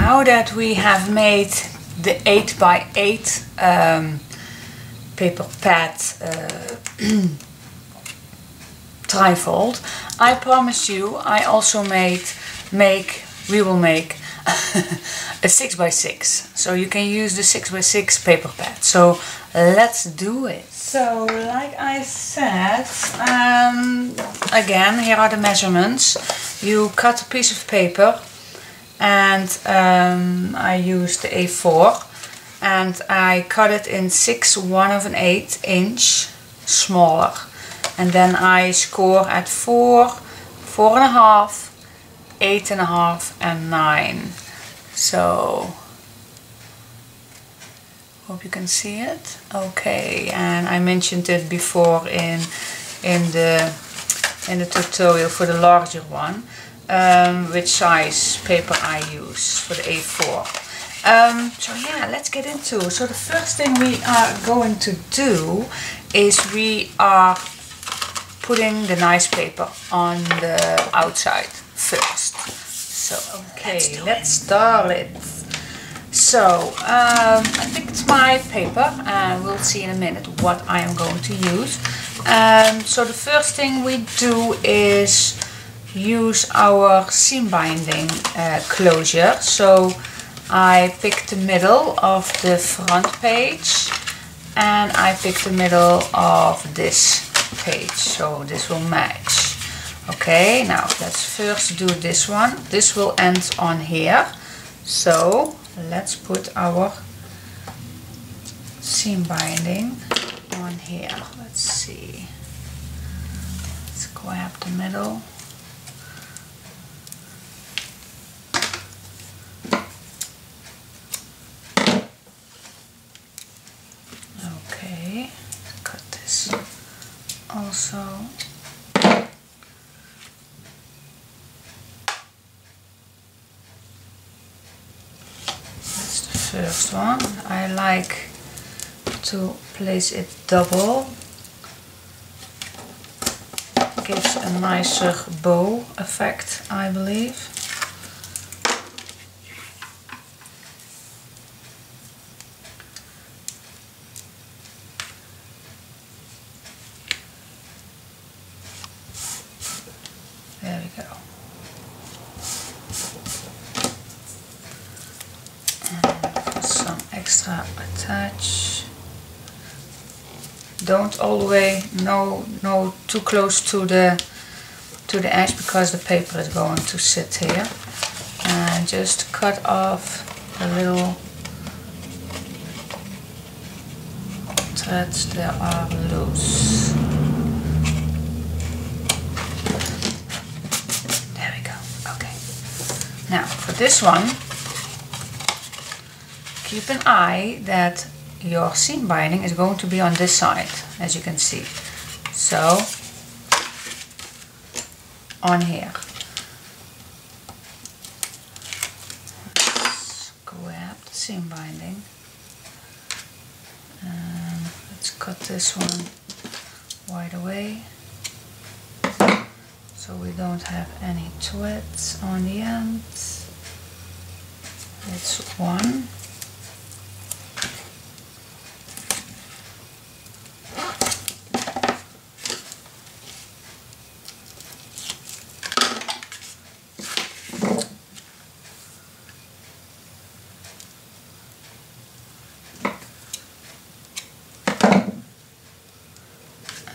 now that we have made the 8 by 8 paper pad trifold, I promise you I also we will make a 6 by 6, so you can use the 6 by 6 paper pad. So let's do it. So like I said, again, here are the measurements. You cut a piece of paper, and I used the A4, and I cut it in 6 1/8 inch smaller, and then I score at 4, 4.5, 8.5 and 9. So hope you can see it. Okay, and I mentioned it before in the tutorial for the larger one, which size paper I use for the A4. So yeah, let's get into it. So the first thing we are going to do is we are putting the nice paper on the outside first. So okay, let's start it. So I picked my paper, and we'll see in a minute what I am going to use. So the first thing we do is use our seam binding closure. So I picked the middle of the front page, and I picked the middle of this page, so this will match. Okay, now let's first do this one. This will end on here, so let's put our seam binding on here. Let's see, let's grab the middle. Okay, cut this also. First one, I like to place it double. Gives a nicer bow effect, I believe. There we go. Extra attach. Don't all the way, no too close to the edge, because the paper is going to sit here. And just cut off the little threads that are loose. There we go. Okay. Now for this one, keep an eye that your seam binding is going to be on this side, as you can see. So, on here. Let's grab the seam binding. And let's cut this one wide away, so we don't have any threads on the end. It's one.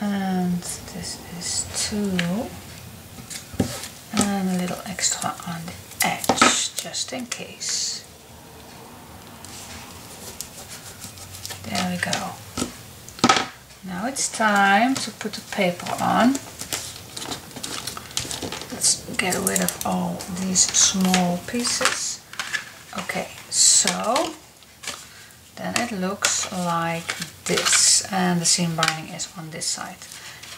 And this is 2, and a little extra on the edge, just in case. There we go. Now it's time to put the paper on. Let's get rid of all these small pieces. Okay, so then it looks like this, and the seam binding is on this side.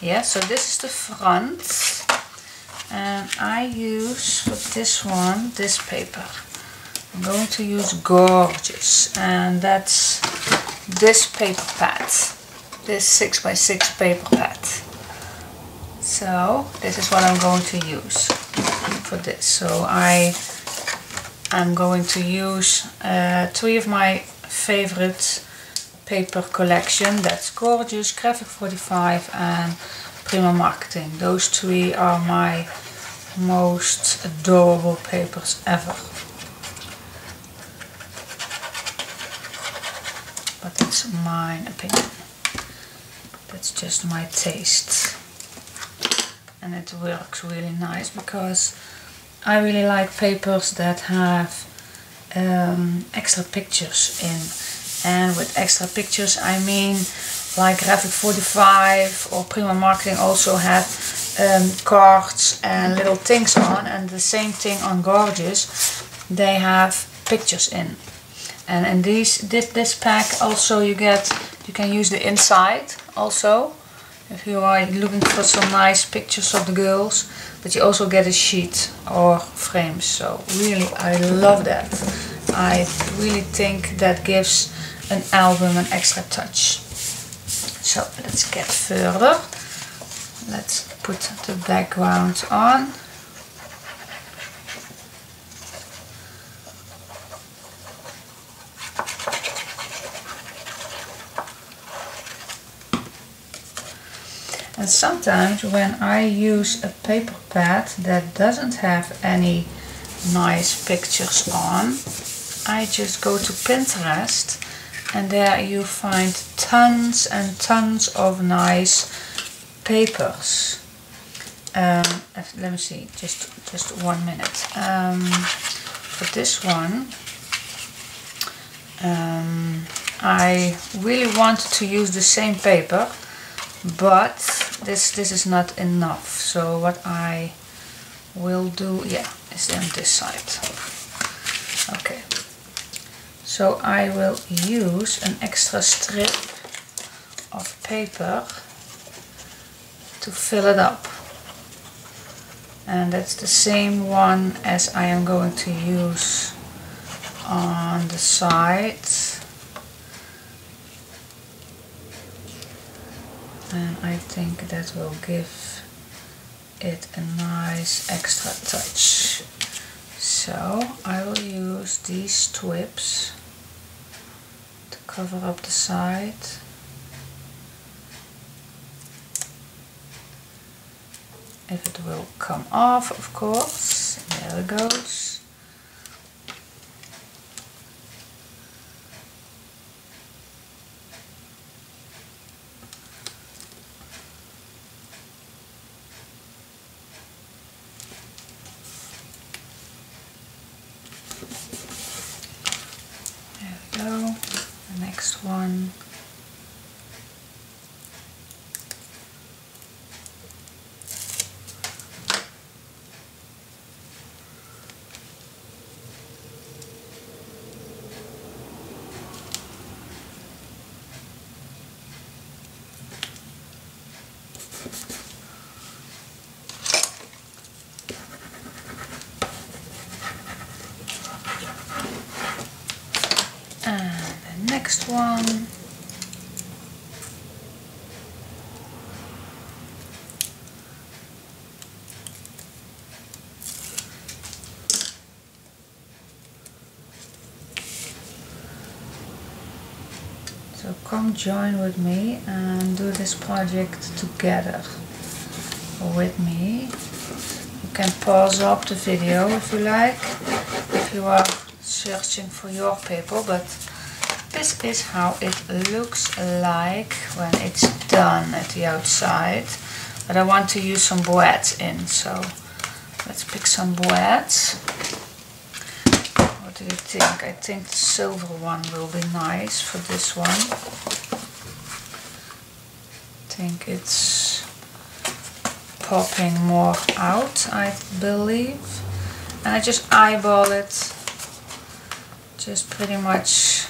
Yeah, so this is the front, and I use for this one this paper. I'm going to use Gorjuss, and that's this paper pad, this 6 by 6 paper pad. So this is what I'm going to use for this. So I I'm going to use 3 of my favorite paper collection. That's Gorjuss, Graphic 45 and Prima Marketing. Those 3 are my most adorable papers ever. But it's my opinion. That's just my taste. And it works really nice because I really like papers that have extra pictures in. And with extra pictures I mean like Graphic 45 or Prima Marketing also have cards and little things on, and the same thing on Gorjuss, they have pictures in. And in this pack also you can use the inside also if you are looking for some nice pictures of the girls, but you also get a sheet or frames. So really I love that. I really think that gives an album an extra touch. So let's get further. Let's put the background on. And sometimes when I use a paper pad that doesn't have any nice pictures on, I just go to Pinterest and there you find tons and tons of nice papers. Let me see, just 1 minute. For this one, I really wanted to use the same paper, but this is not enough. So what I will do, is on this side. Okay. So I will use an extra strip of paper to fill it up. And that's the same one as I am going to use on the side. And I think that will give it a nice extra touch. So I will use these strips to cover up the side. If it will come off, of course. There it goes. The next one. Next one. So come join with me and do this project together with me. You can pause up the video if you like, if you are searching for your paper, but this is how it looks like when it's done at the outside. But I want to use some boettes in, so let's pick some boettes. What do you think? I think the silver one will be nice for this one. I think it's popping more out, I believe. And I just eyeball it, just pretty much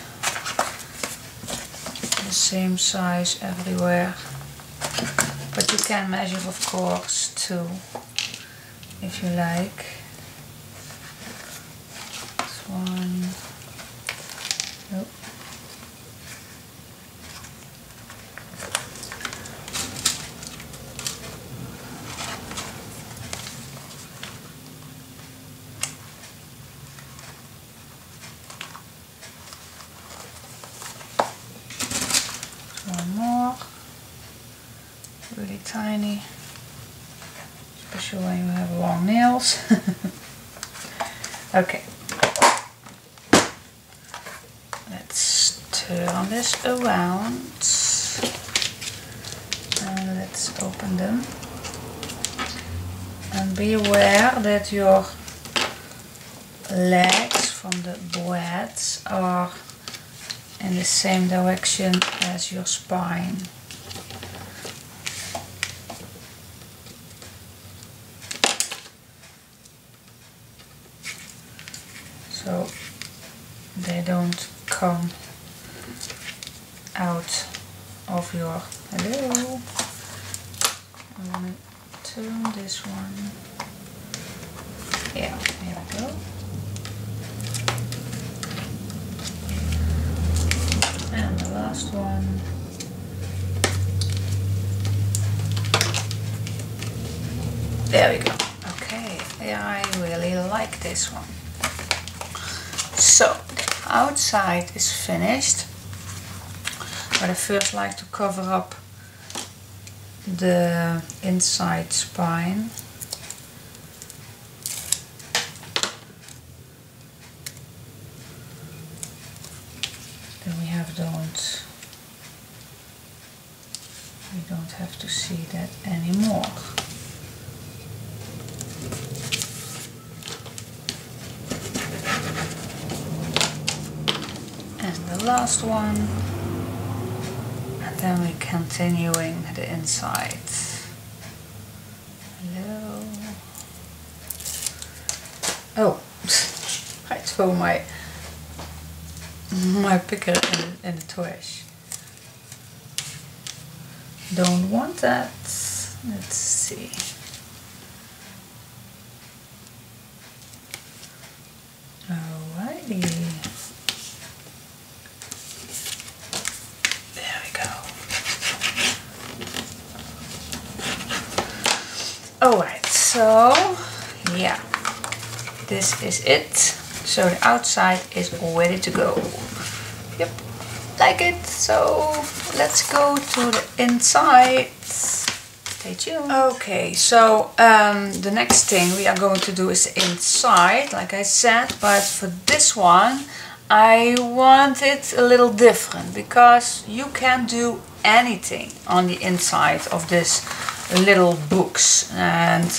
the same size everywhere, but you can measure of course too if you like. This one, nope. tiny, especially when you have long nails. Okay, let's turn this around and let's open them. And be aware that your legs from the braids are in the same direction as your spine. So they don't come out of your, hello, I want to turn this one, yeah, here we go. And the last one. There we go. Okay, yeah, I really like this one. So, the outside is finished, but I first like to cover up the inside spine. Then we don't have to see that anymore. And the last one, and then we're continuing the inside. Hello. Oh, I throw my picker in the trash. Don't want that. Let's see. Alrighty. There we go. Alright, so yeah, this is it. So the outside is ready to go. Yep, like it. So let's go to the inside. Stay tuned. Okay, so the next thing we are going to do is inside, like I said, but for this one I want it a little different, because you can do anything on the inside of this little books. And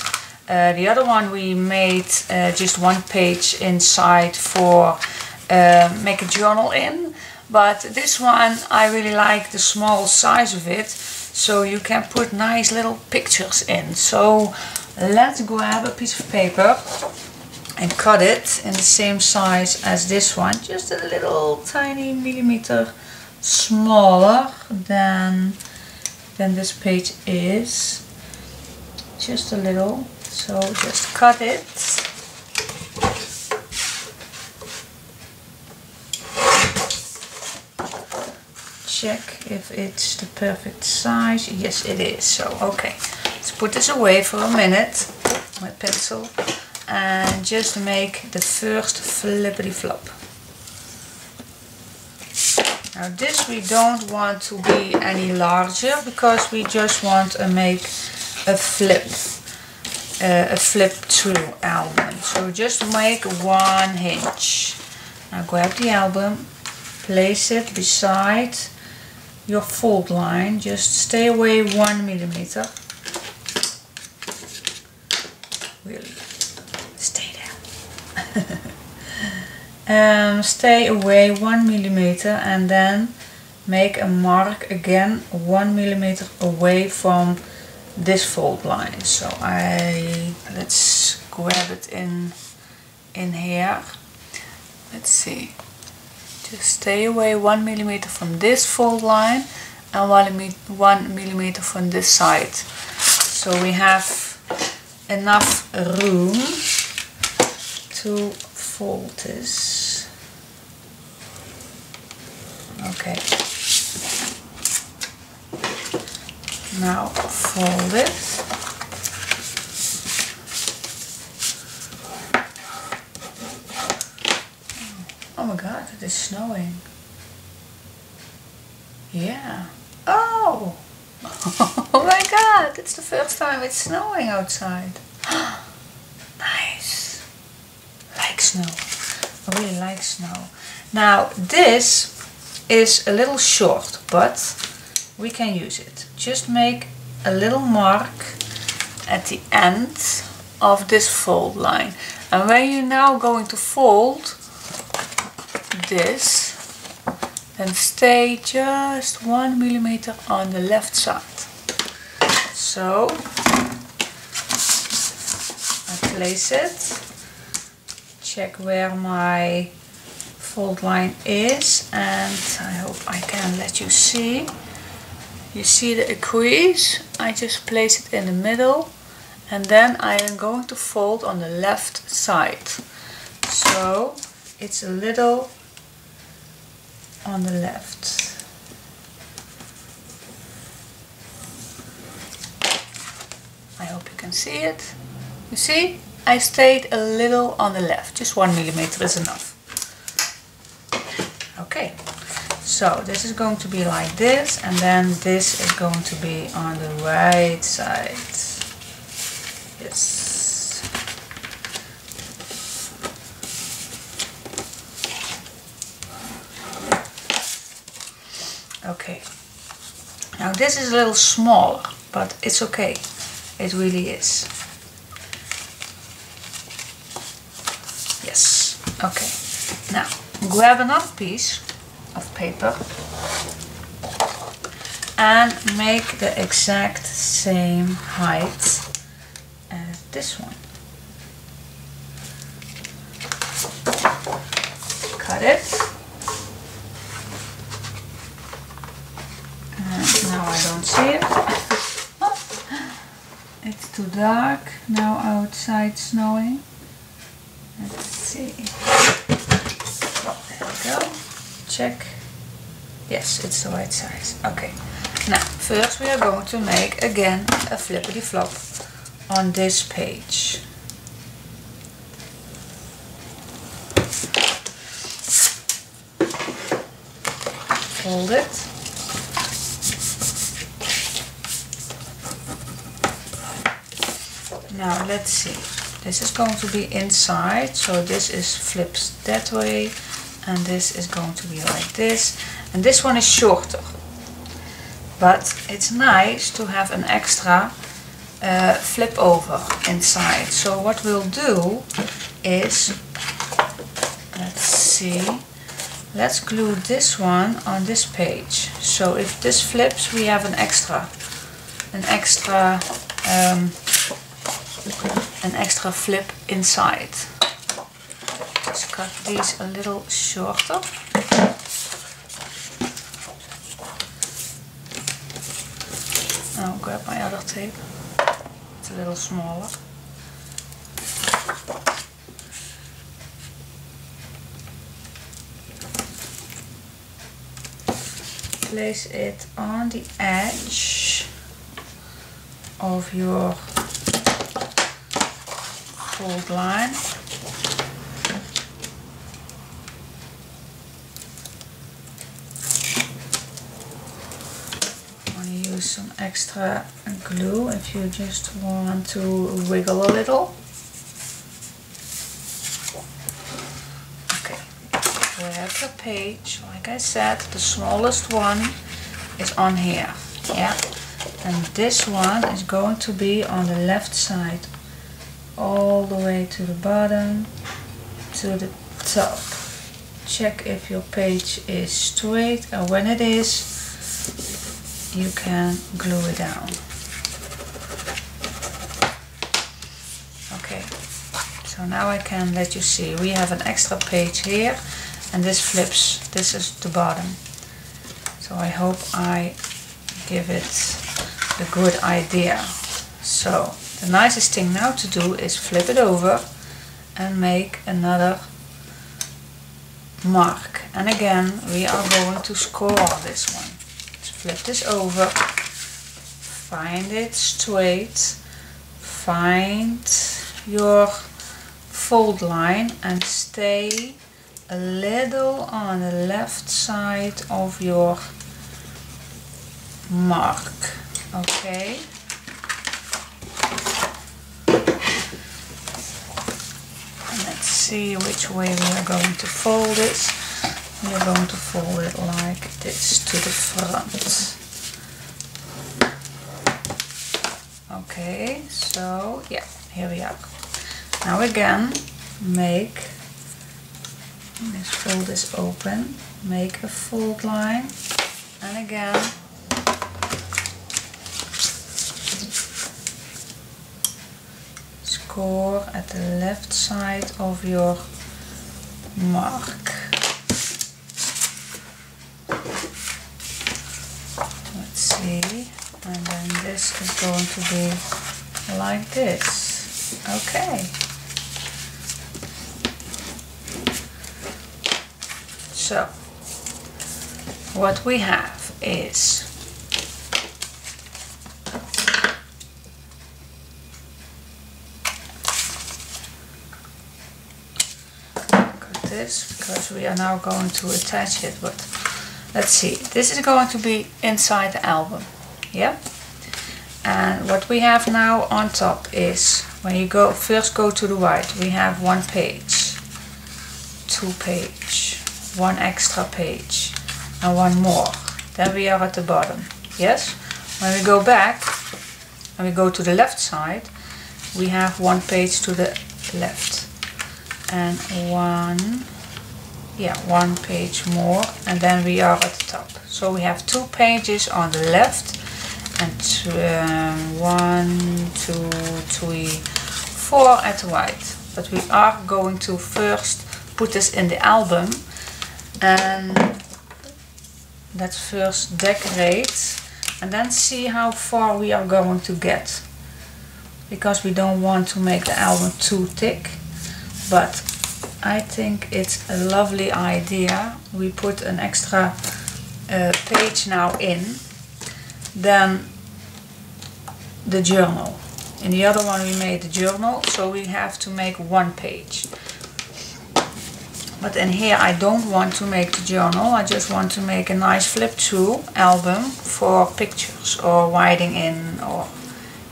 the other one we made just one page inside for make a journal in, but this one I really like the small size of it, so you can put nice little pictures in. So let's grab a piece of paper and cut it in the same size as this one, just a little tiny millimeter smaller than this page is, just a little. So just cut it. Check if it's the perfect size. Yes, it is. So okay, let's put this away for a minute, my pencil, and just make the first flippity flop. Now this we don't want to be any larger, because we just want to make a flip through album. So just make 1 inch. Now grab the album, place it beside your fold line, just stay away 1 millimeter. Really, stay there. Stay away 1 millimeter, and then make a mark again 1 millimeter away from this fold line. So let's grab it in here. Let's see. Just stay away 1 millimeter from this fold line and 1 millimeter from this side. So we have enough room to fold this. Okay. Now fold it. Oh my god, it is snowing. Yeah. Oh! Oh my god! it's the first time it's snowing outside. Nice. Like snow. I really like snow. Now this is a little short, but we can use it. Just make a little mark at the end of this fold line. And when you're now going to fold this, then stay just 1 millimeter on the left side. So I place it, check where my fold line is, and I hope I can let you see. You see the crease? I just place it in the middle, and then I am going to fold on the left side. So it's a little on the left. I hope you can see it. You see? I stayed a little on the left. Just 1 millimeter is enough. Okay. So this is going to be like this, and then this is going to be on the right side. Yes. Okay. Now this is a little smaller, but it's okay. It really is. Yes. Okay. Now grab another piece of paper and make the exact same height as this one. Cut it. And now I don't see it. It's too dark now outside snowing. Let's see. Oh, there we go. Check. Yes, it's the right size. Okay. Now, first we are going to make again a flippity flop on this page. Fold it. Now let's see. This is going to be inside, so this is flips that way, and this is going to be like this, and this one is shorter, but it's nice to have an extra flip over inside. So what we'll do is, let's see, let's glue this one on this page, so if this flips we have an extra flip inside. Just cut these a little shorter. I'll grab my other tape. It's a little smaller. Place it on the edge of your fold line. I'm going to use some extra glue if you just want to wiggle a little. Okay, grab the page. Like I said, the smallest one is on here. Yeah, and this one is going to be on the left side, all the way to the bottom, to the top. Check if your page is straight, and when it is, you can glue it down. Okay, so now I can let you see. We have an extra page here, and this flips. This is the bottom. So I hope I give it a good idea. So the nicest thing now to do is flip it over and make another mark. And again, we are going to score this one. Let's flip this over, find it straight, find your fold line and stay a little on the left side of your mark. Okay. see which way we are going to fold this. We are going to fold it like this to the front. Okay, so yeah, here we are. Now again, let's fold this open, make a fold line, and again score at the left side of your mark. Let's see, and then this is going to be like this. Okay. So, what we have is this, because we are now going to attach it, but let's see, this is going to be inside the album, yeah? And what we have now on top is, when you first go to the right, we have 1 page, 2 page, 1 extra page, and 1 more. Then we are at the bottom, yes? When we go back, and we go to the left side, we have 1 page to the left. And 1 page more, and then we are at the top. So we have 2 pages on the left, and 1, 2, 3, 4 at the right. But we are going to first put this in the album, and let's first decorate, and then see how far we are going to get, because we don't want to make the album too thick. But I think it's a lovely idea. We put an extra page now in, then the journal. In the other one we made the journal, so we have to make 1 page. But in here I don't want to make the journal, I just want to make a nice flip-through album for pictures or writing in, or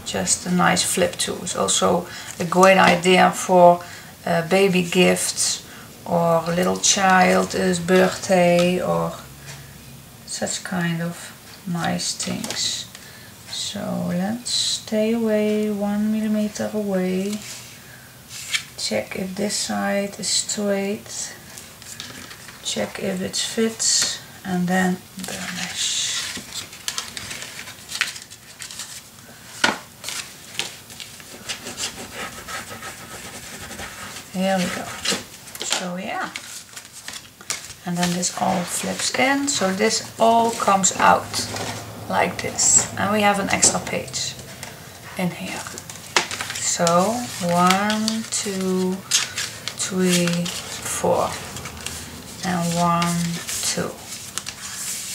just a nice flip-through. It's also a great idea for baby gifts, or little child's birthday, or such kind of nice things. So let's stay away, 1 millimeter away. Check if this side is straight. Check if it fits, and then burnish. Here we go. So yeah. And then this all flips in, so this all comes out like this. And we have an extra page in here. So 1, 2, 3, 4. And 1, 2.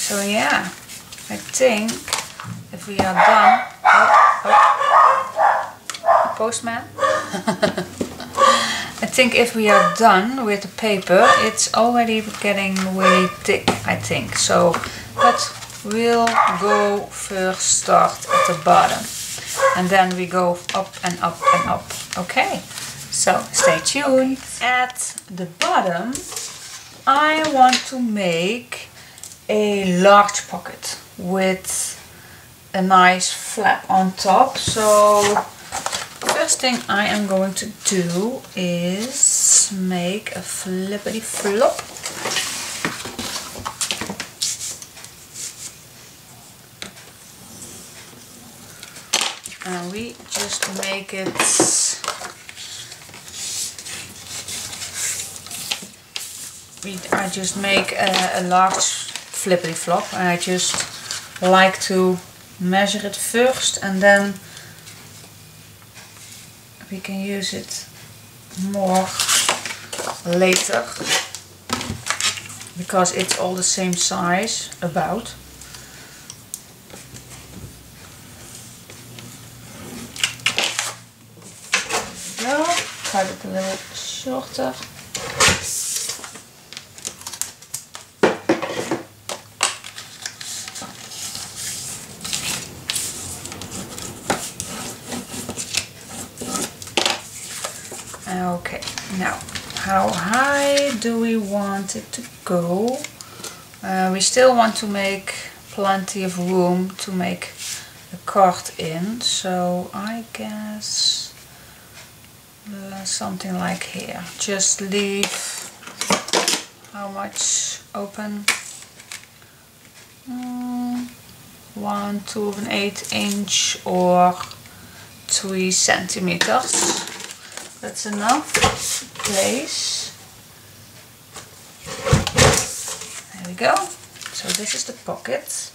So yeah, I think if we are done, postman. I think if we are done with the paper, it's already getting really thick, I think. So, but we'll go first start at the bottom, and then we go up and up and up. Okay, so stay tuned. At the bottom, I want to make a large pocket with a nice flap on top. So first thing I am going to do is make a flippity flop. And we just make it I just make a large flippity flop, and I just like to measure it first, and then we can use it more later, because it's all the same size about. So, cut it a little shorter. Okay, now how high do we want it to go? We still want to make plenty of room to make the card in, so I guess something like here. Just leave how much open? 1/2 inch or 3 centimeters. That's enough place. There we go. So this is the pocket,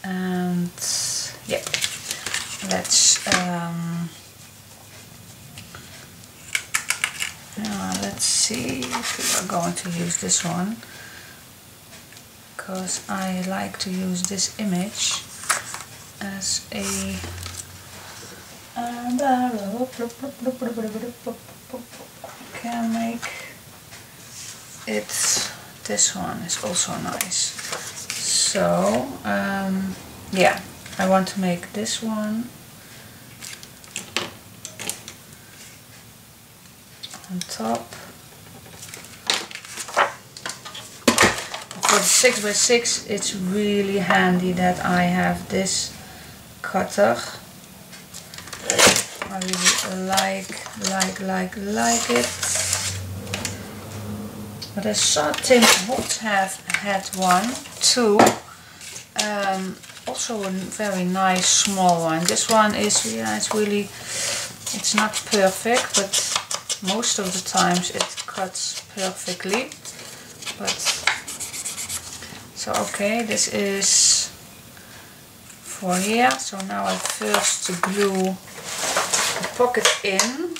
and yeah, let's see if we are going to use this one, because I like to use this image as a can make it. This one is also nice. So yeah, I want to make this one on top. For the 6x6 it's really handy that I have this cutter. I really like it. But I saw Tim Holtz had one too. Also a very nice small one. This one is, yeah, it's not perfect, but most of the times it cuts perfectly. But so okay, this is for here. So now I first glue the pocket in.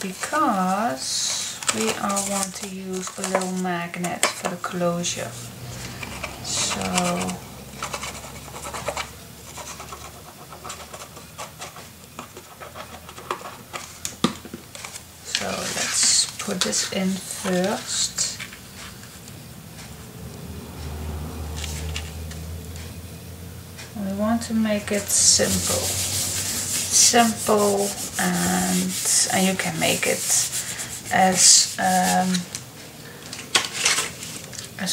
Because we want to use a little magnet for the closure. So let's put this in first. We want to make it simple, and you can make it as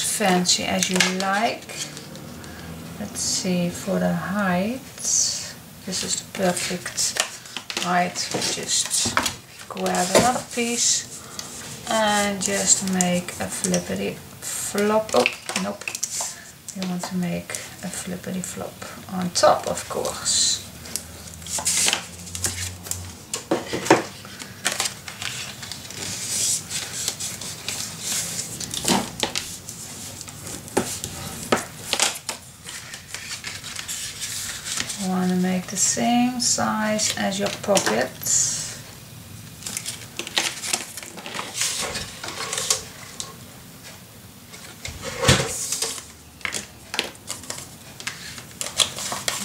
fancy as you like. Let's see, for the height, this is the perfect height. Just grab another piece and just make a flippity flop. Oh nope, you want to make a flippity flop on top, of course. You want to make the same size as your pocket.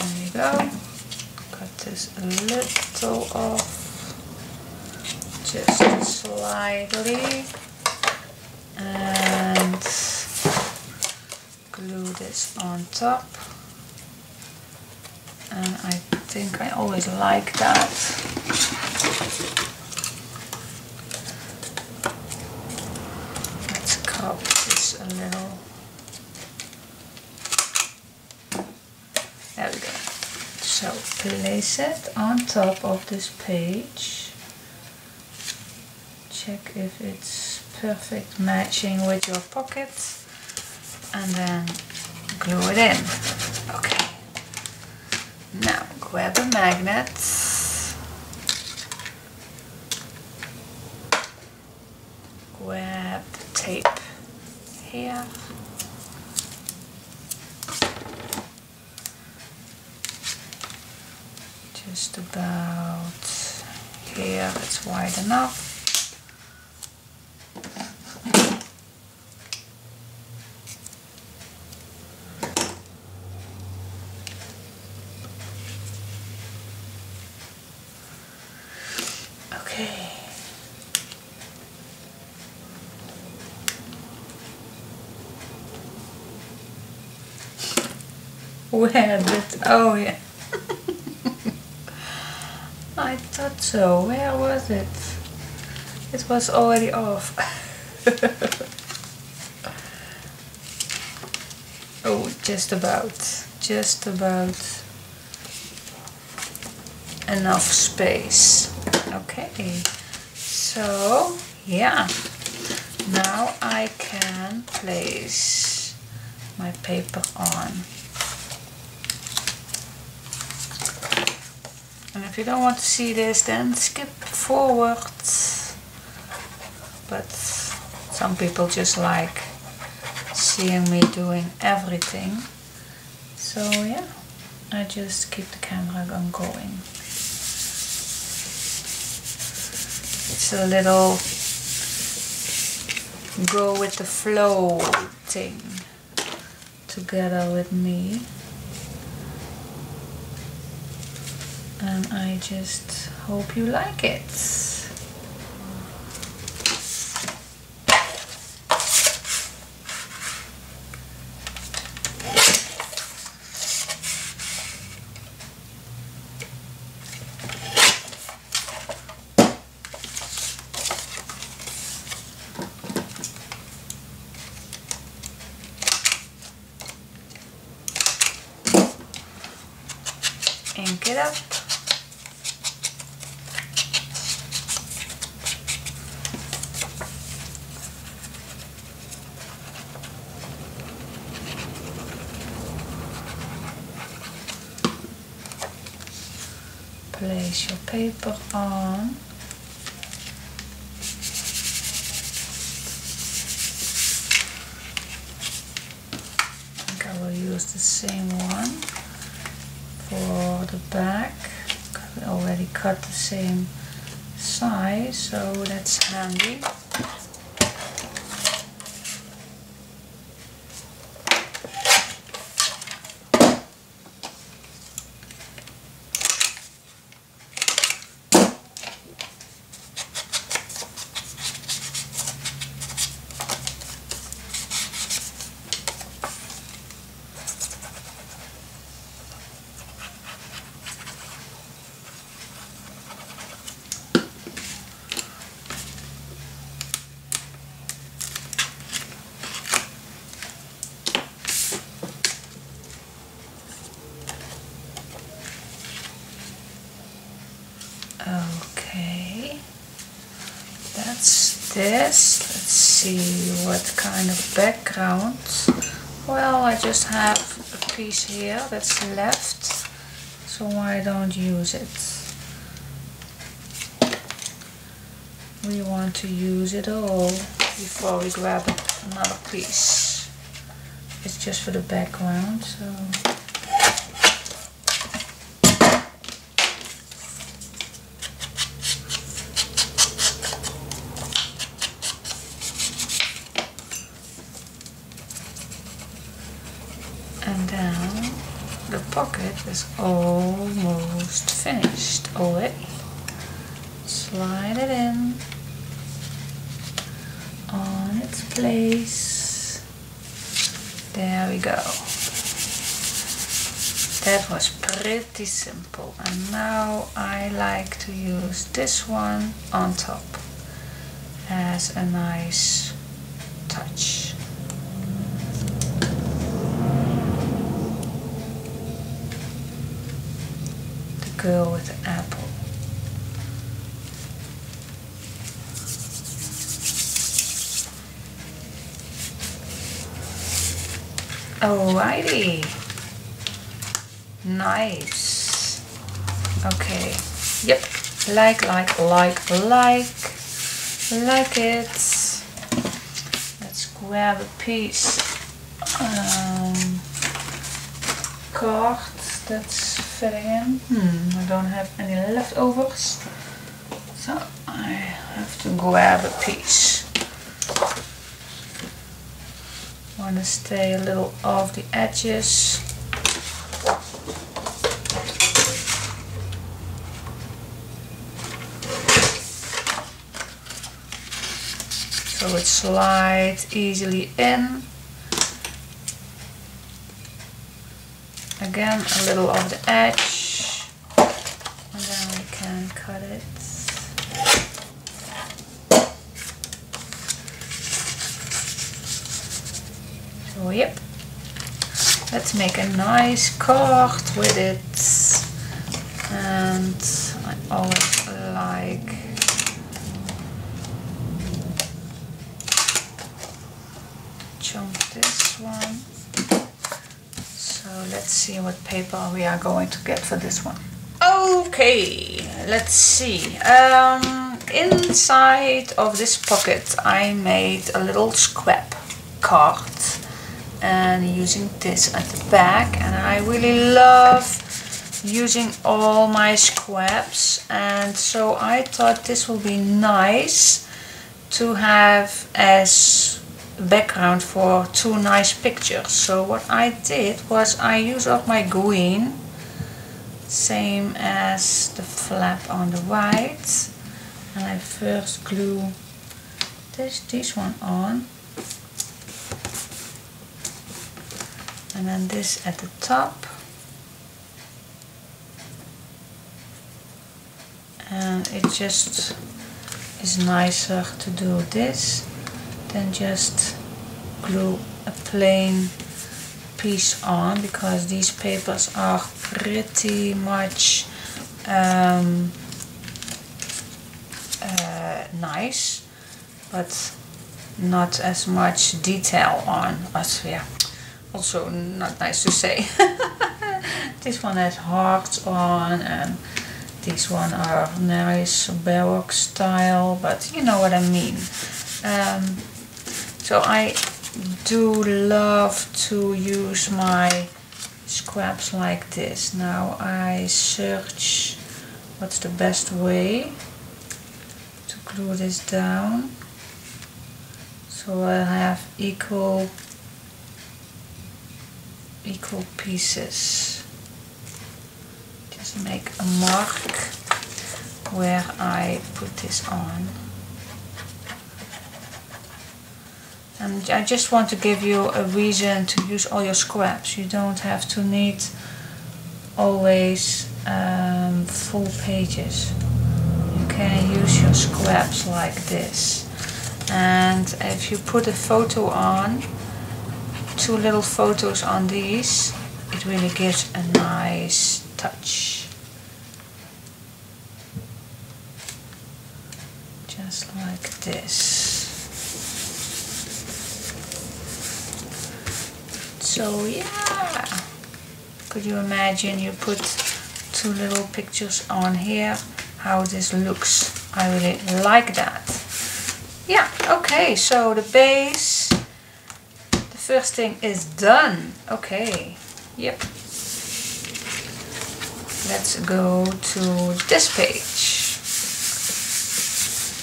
There you go. Cut this a little off, just slightly, and glue this on top. And I think I always like that. Let's crop this a little. There we go. So place it on top of this page. Check if it's perfect matching with your pocket, and then glue it in. Okay. Now grab a magnet, grab the tape here, just about here, it's wide enough. Where did... Oh yeah. I thought so. Where was it? It was already off. Oh, just about. Just about enough space. Okay. So, yeah. Now I can place my paper on. And if you don't want to see this, then skip forward. But some people just like seeing me doing everything. So yeah, I just keep the camera on going. It's a little go with the flow thing together with me. And I just hope you like it. Ink it up. Place your paper on. I think I will use the same one for the back. I already cut the same size, so that's handy. Okay, that's this. Let's see what kind of background. Well, I just have a piece here that's left, so why don't use it? We want to use it all before we grab another piece. It's just for the background, so. And then the pocket is almost finished already. Slide it in on its place. There we go. That was pretty simple. And now I like to use this one on top as a nice touch. Girl with the apple. Alrighty. Nice. Okay. Yep. Like it. Let's grab a piece card that's fitting in. I don't have any leftovers, so I have to grab a piece. Want to stay a little off the edges. So it slides easily in. again a little of the edge, and then we can cut it. So yep, let's make a nice card with it. And I always like chunk this one. So let's see what paper we are going to get for this one. Okay, let's see. Inside of this pocket I made a little scrap card, and using this at the back, and I really love using all my scraps, and so I thought this will be nice to have as background for two nice pictures. So what I did was I used up my green, same as the flap on the white, and I first glue this one on, and then this at the top, and it just is nicer to do this than just glue a plain piece on, because these papers are pretty much nice, but not as much detail on as, yeah, also not nice to say. This one has hearts on, and these one are nice baroque style, but you know what I mean. So I do love to use my scraps like this. Now I search what's the best way to glue this down, so I have equal pieces. Just make a mark where I put this on. And I just want to give you a reason to use all your scraps. You don't have to need always full pages. You can use your scraps like this. And if you put a photo on, two little photos on these, it really gives a nice touch. Just like this. So yeah, could you imagine you put two little pictures on here, how this looks? I really like that. Yeah, okay, so the base, the first thing is done. Okay, yep. Let's go to this page.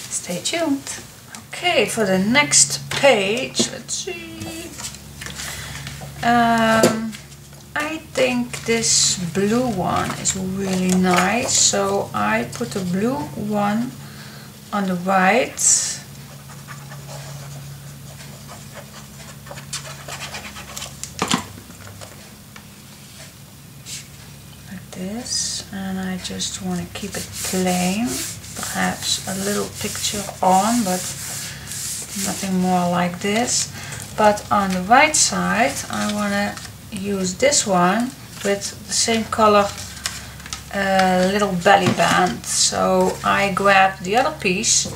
Stay tuned. Okay, for the next page, let's see. I think this blue one is really nice, so I put the blue one on the right. Like this, and I just want to keep it plain, perhaps a little picture on, but nothing more like this. But on the right side I want to use this one with the same color little belly band. So I grabbed the other piece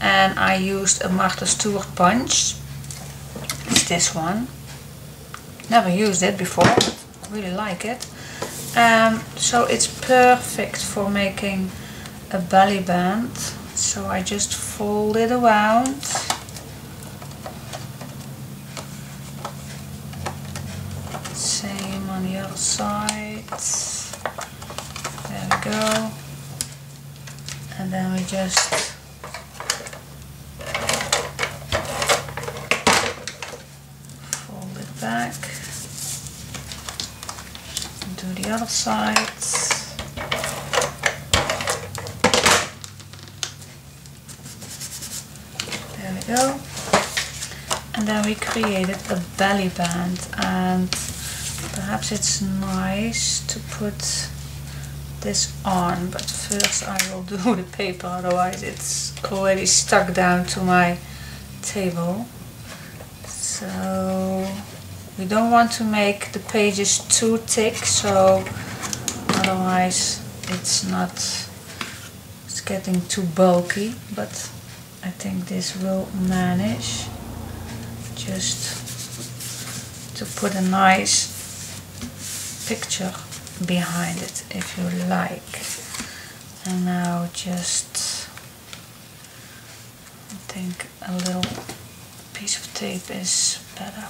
and I used a Martha Stewart punch. It's this one. Never used it before, but I really like it. So it's perfect for making a belly band. So I just fold it around. Same on the other side. There we go. And then we just fold it back. Do the other side. There we go. And then we created a belly band, and Perhaps it's nice to put this on, but first I will do the paper, otherwise it's already stuck down to my table. So we don't want to make the pages too thick, so otherwise it's getting too bulky, but I think this will manage. Just to put a nice picture behind it if you like. And now just, I think a little piece of tape is better.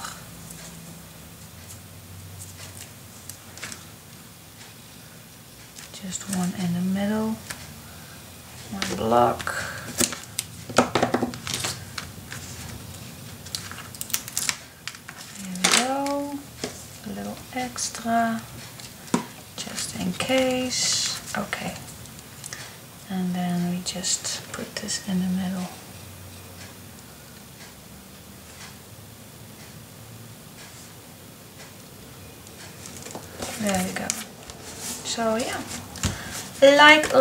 Just one in the middle, one block. Here we go, a little extra, just in case. Okay, and then we just put this in the middle. There we go. So yeah, like,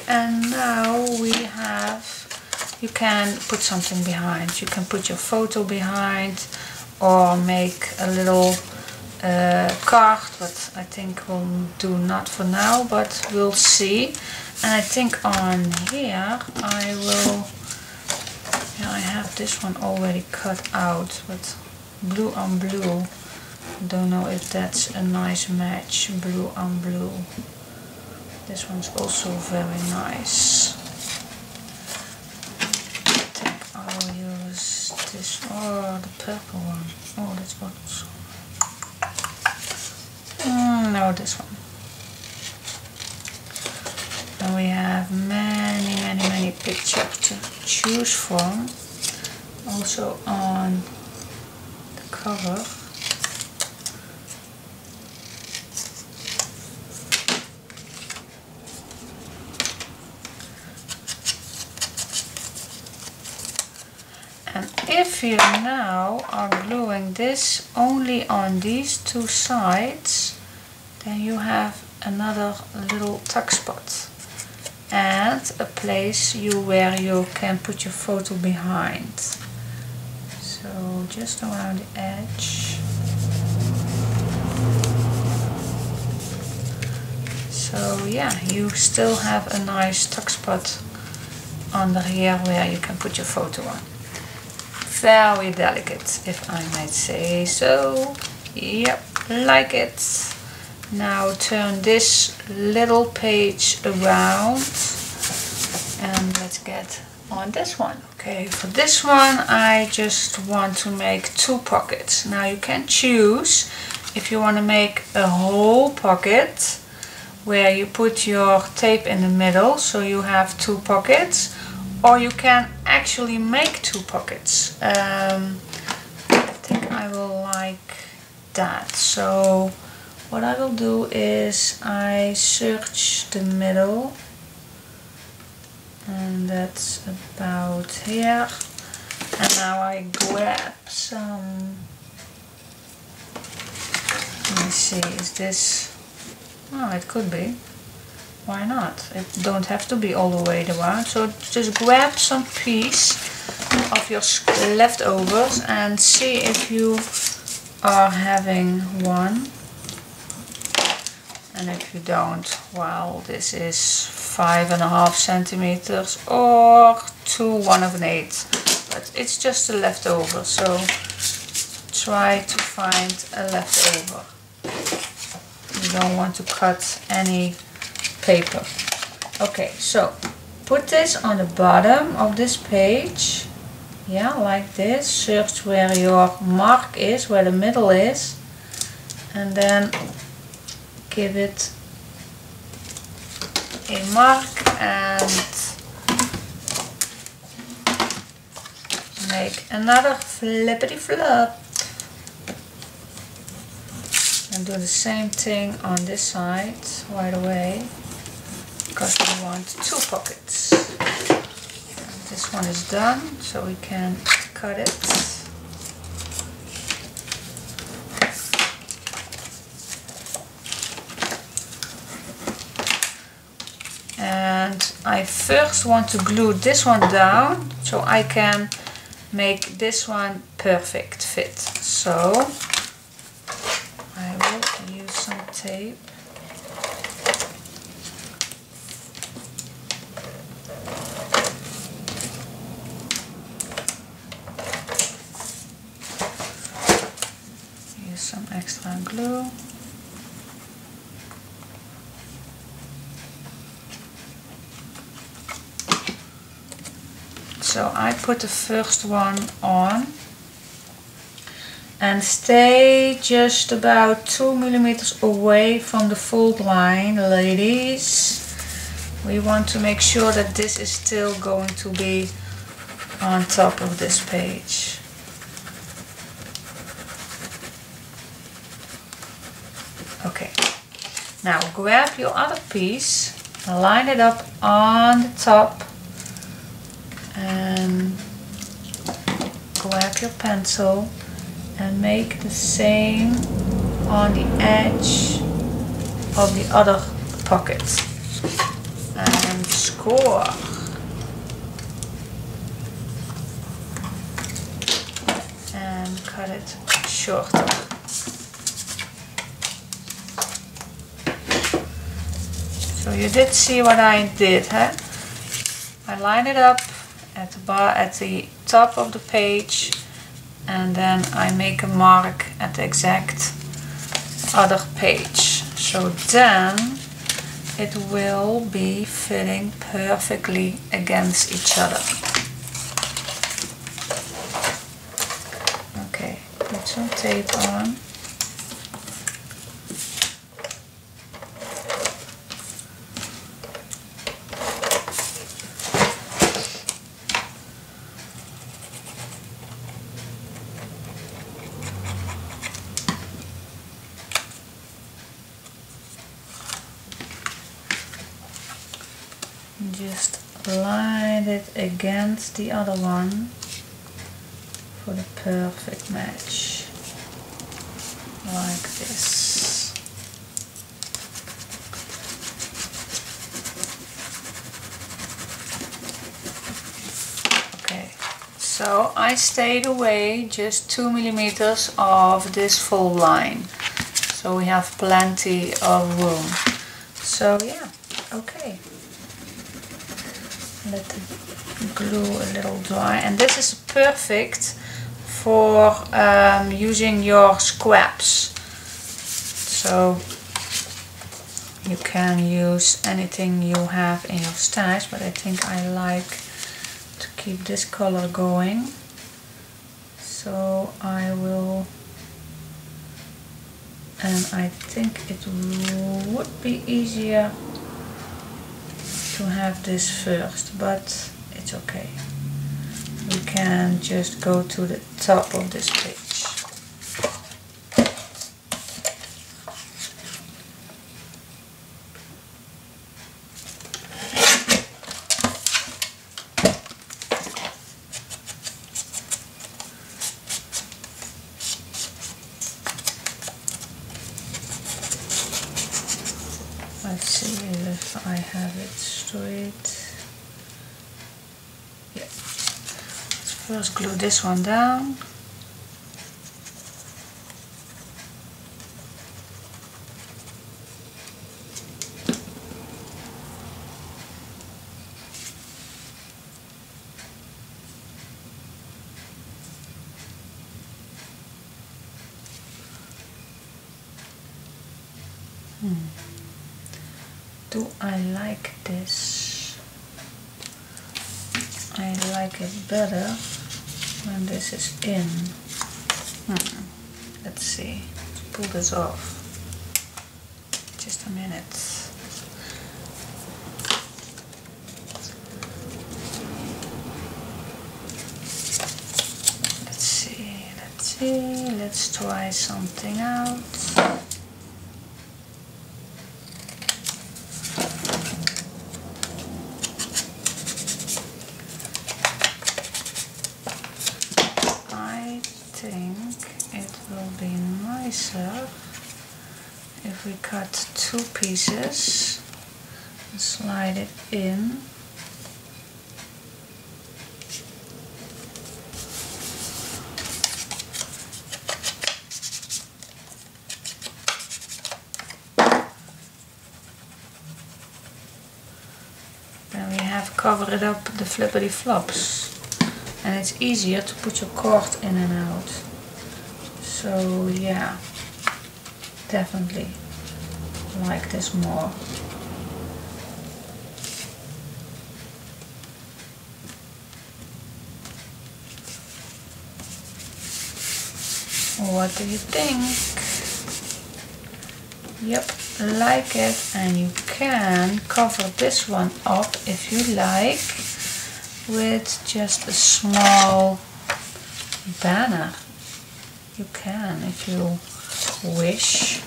and now we have, you can put something behind. You can put your photo behind, or make a little card, but I think we'll do not for now, but we'll see. And I think on here I will, yeah, I have this one already cut out, but blue on blue, don't know if that's a nice match. Blue on blue, this one's also very nice. I think I'll use this, or the purple one. Oh, that's what. No, this one. And we have many pictures to choose from. Also on the cover. And if you now are gluing this only on these two sides, then you have another little tuck spot and a place where you can put your photo behind. So just around the edge. So yeah, you still have a nice tuck spot under here where you can put your photo on. Very delicate, if I might say so. Yep, like it. Now turn this little page around and let's get on this one. Okay, for this one I just want to make two pockets. Now you can choose if you want to make a whole pocket where you put your tape in the middle, so you have two pockets, or you can actually make two pockets. I think I will like that. So what I will do is I search the middle, and that's about here. And now I grab some, let me see, is this, oh, it could be. Why not? It don't have to be all the way around. So just grab some piece of your leftovers and see if you are having one. And if you don't, well, this is 5.5 centimeters or 2 1/8. But it's just a leftover, so try to find a leftover. You don't want to cut any paper. Okay, so put this on the bottom of this page, yeah, like this. Search where your mark is, where the middle is, and then give it a mark and make another flippity flop. And do the same thing on this side right away, because we want two pockets. And this one is done, so we can cut it. I first want to glue this one down so I can make this one perfect fit. So I will use some tape. Use some extra glue. So I put the first one on and stay just about 2 millimeters away from the fold line, ladies. We want to make sure that this is still going to be on top of this page. Okay, now grab your other piece, line it up on the top, and grab your pencil and make the same on the edge of the other pocket and score. And cut it shorter. So you did see what I did, huh? I line it up at the top of the page, and then I make a mark at the exact other page. So then it will be fitting perfectly against each other. Okay, put some tape on. Just line it against the other one for the perfect match, like this. Okay, so I stayed away just 2 millimeters of this fold line, so we have plenty of room. So yeah, okay. Let the glue a little dry, and this is perfect for using your scraps. So you can use anything you have in your stash, but I think I like to keep this color going. So I will, and I think it would be easier to have this first, but it's okay. We can just go to the top of this page. Let's see if I have it straight. Yeah. Let's first glue this one down. Do I like this? I like it better when this is in. Let's see. Let's pull this off. Just a minute. Let's see. Let's see. Let's try something out. I think it will be nicer if we cut two pieces and slide it in have covered it up the flippity flops, and it's easier to put your cord in and out. So yeah, definitely like this more. What do you think? Yep, like it, and you can cover this one up if you like with just a small banner. You can if you wish.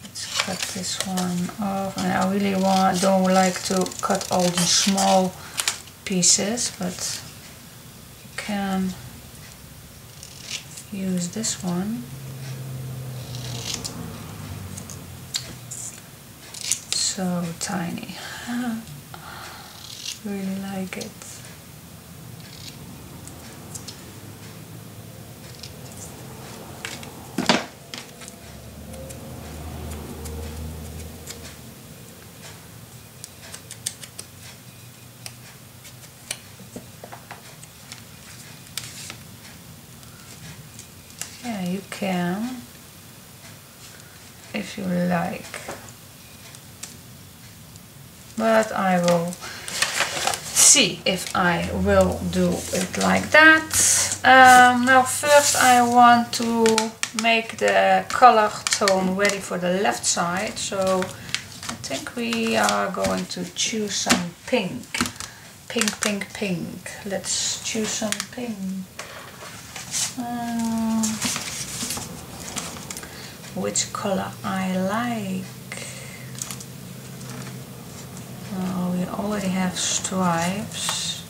Let's cut this one off, and I really don't like to cut all the small pieces, but you can use this one. So tiny. Really like it. Yeah, you can, if you like, but I will see if I will do it like that. Now first I want to make the color tone ready for the left side, so I think we are going to choose some pink. Pink. Let's choose some pink. Which color I like? Oh, we already have stripes.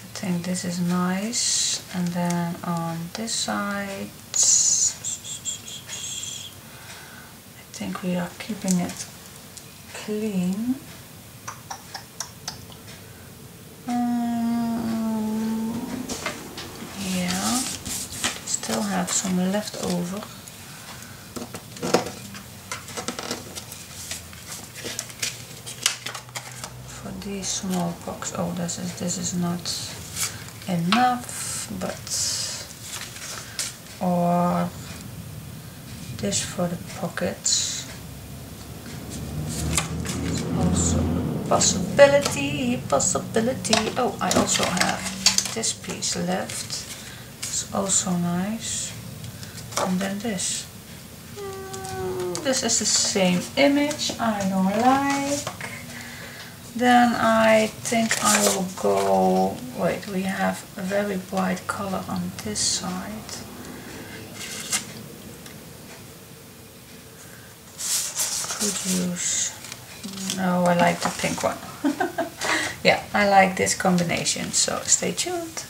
I think this is nice. And then on this side, I think we are keeping it clean. Yeah, still have some left over. For these small pockets. Oh, this is not enough, but or this for the pockets. It's also a possibility. Oh, I also have this piece left. It's also nice. And then this. This is the same image. I don't like. Then I think I will go. Wait, we have a very bright color on this side. Could use. No, I like the pink one. Yeah, I like this combination, so stay tuned.